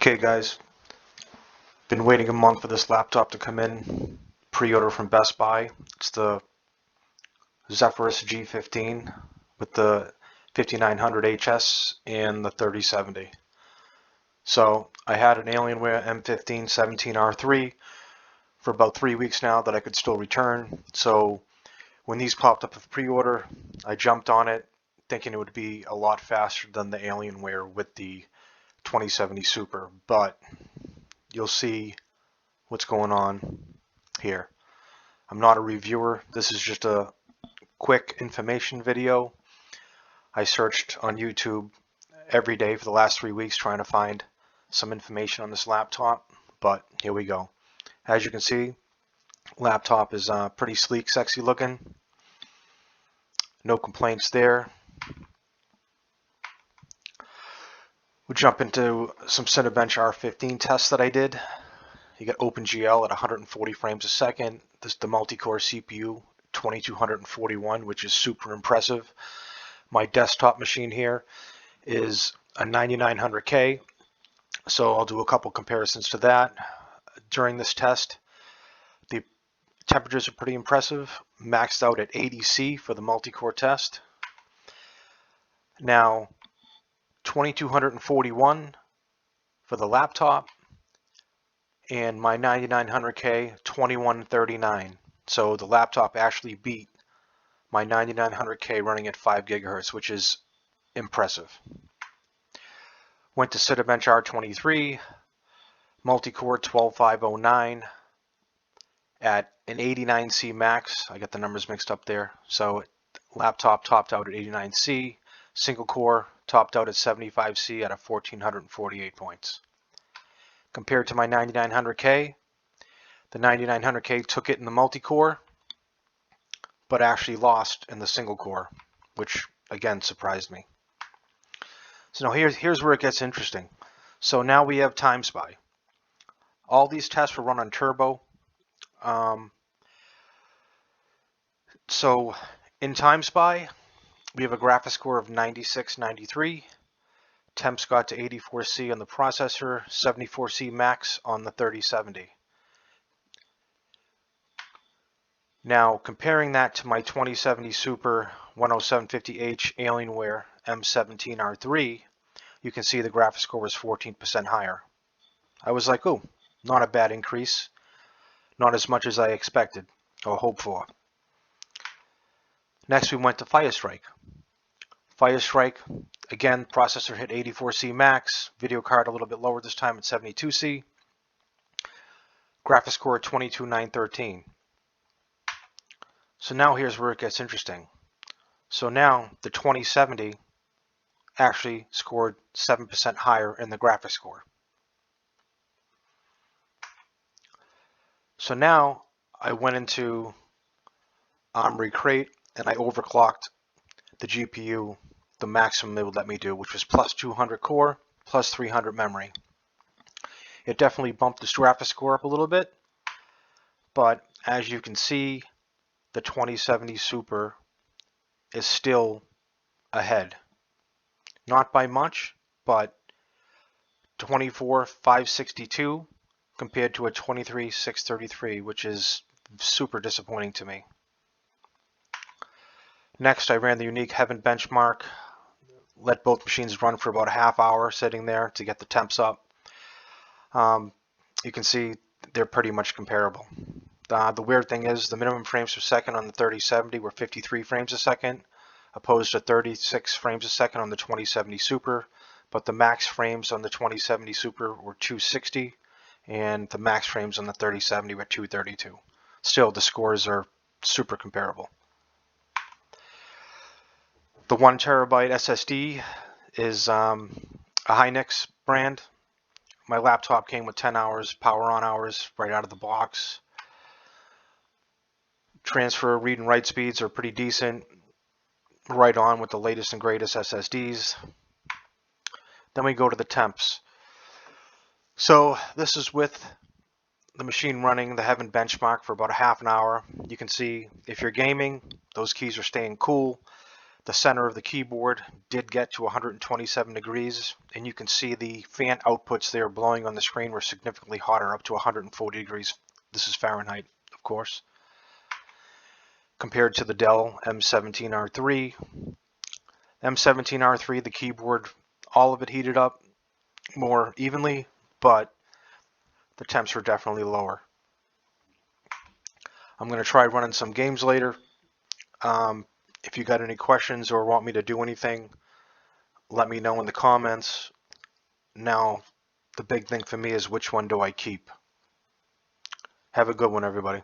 Okay guys, been waiting a month for this laptop to come in, pre-order from Best Buy. It's the Zephyrus G15 with the 5900 HS and the 3070. So I had an Alienware M15 17R3 for about 3 weeks now that I could still return. So when these popped up with pre-order, I jumped on it thinking it would be a lot faster than the Alienware with the 2070 Super, but you'll see what's going on here. I'm not a reviewer. This is just a quick information video. I searched on YouTube every day for the last 3 weeks trying to find some information on this laptop, but here we go. As you can see, laptop is pretty sleek, sexy looking. No complaints there. We'll jump into some Cinebench R15 tests that I did. You got OpenGL at 140 frames a second. This is the multi-core CPU, 2241, which is super impressive. My desktop machine here is a 9900K, so I'll do a couple comparisons to that. During this test, the temperatures are pretty impressive, maxed out at 80°C for the multi-core test. Now, 2241 for the laptop, and my 9900K 2139. So the laptop actually beat my 9900K running at 5 GHz, which is impressive. Went to Cinebench R23, multi-core 12509 at an 89C max. I got the numbers mixed up there. So laptop topped out at 89C, single core topped out at 75C at a 1448 points. Compared to my 9900K, the 9900K took it in the multi-core, but actually lost in the single core, which again surprised me. So now here's where it gets interesting. So now we have Time Spy. All these tests were run on turbo. So in Time Spy, we have a graphics score of 9693. Temps got to 84C on the processor, 74C max on the 3070. Now comparing that to my 2070 Super 10750H Alienware M17R3, you can see the graphics score was 14% higher. I was like, oh, not a bad increase. Not as much as I expected or hoped for. Next we went to Firestrike. Firestrike, again, processor hit 84C max, video card a little bit lower this time at 72C. Graphics score at 22913. So now here's where it gets interesting. So now the 2070 actually scored 7% higher in the graphics score. So now I went into Recreate and I overclocked the GPU, the maximum it would let me do, which was plus 200 core, plus 300 memory. It definitely bumped this graphics score up a little bit, but as you can see, the 2070 Super is still ahead. Not by much, but 24,562 compared to a 23,633, which is super disappointing to me. Next, I ran the unique Heaven benchmark, let both machines run for about a half hour sitting there to get the temps up. You can see they're pretty much comparable. The weird thing is the minimum frames per second on the 3070 were 53 frames a second, opposed to 36 frames a second on the 2070 Super, but the max frames on the 2070 Super were 260, and the max frames on the 3070 were 232. Still, the scores are super comparable. The 1TB SSD is a Hynix brand. My laptop came with 10 hours power on hours right out of the box. Transfer read and write speeds are pretty decent, right on with the latest and greatest SSDs. Then we go to the temps. So this is with the machine running the Heaven benchmark for about a half an hour. You can see if you're gaming, those keys are staying cool. The center of the keyboard did get to 127 degrees, and you can see the fan outputs there blowing on the screen were significantly hotter, up to 140 degrees. This is Fahrenheit, of course. Compared to the Dell M17R3. M17R3, the keyboard, all of it heated up more evenly, but the temps were definitely lower. I'm going to try running some games later. If you got any questions or want me to do anything, let me know in the comments. Now, the big thing for me is which one do I keep? Have a good one, everybody.